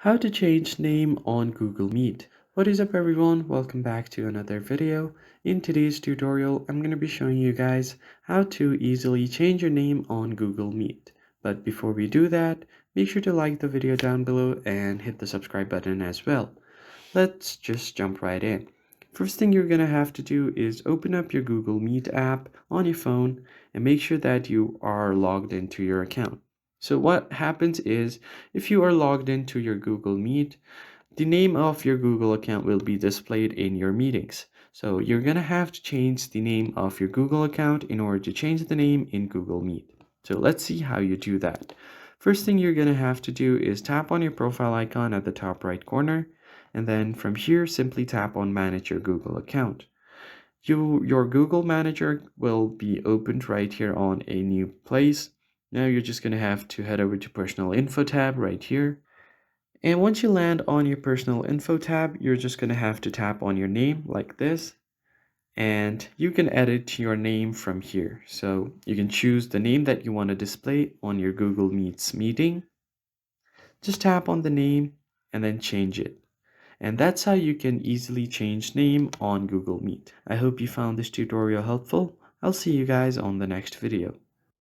How to change name on Google Meet. What is up everyone? Welcome back to another video. In today's tutorial, I'm going to be showing you guys how to easily change your name on Google Meet. But before we do that, make sure to like the video down below and hit the subscribe button as well. Let's just jump right in. First thing you're going to have to do is open up your Google Meet app on your phone and make sure that you are logged into your account. So what happens is if you are logged into your Google Meet, the name of your Google account will be displayed in your meetings. So you're going to have to change the name of your Google account in order to change the name in Google Meet. So let's see how you do that. First thing you're going to have to do is tap on your profile icon at the top right corner, and then from here simply tap on Manage your Google account. Your Google Manager will be opened right here on a new place. Now you're just going to have to head over to Personal Info tab right here. And once you land on your Personal Info tab, you're just going to have to tap on your name like this. And you can edit your name from here. So you can choose the name that you want to display on your Google Meets meeting. Just tap on the name and then change it. And that's how you can easily change name on Google Meet. I hope you found this tutorial helpful. I'll see you guys on the next video.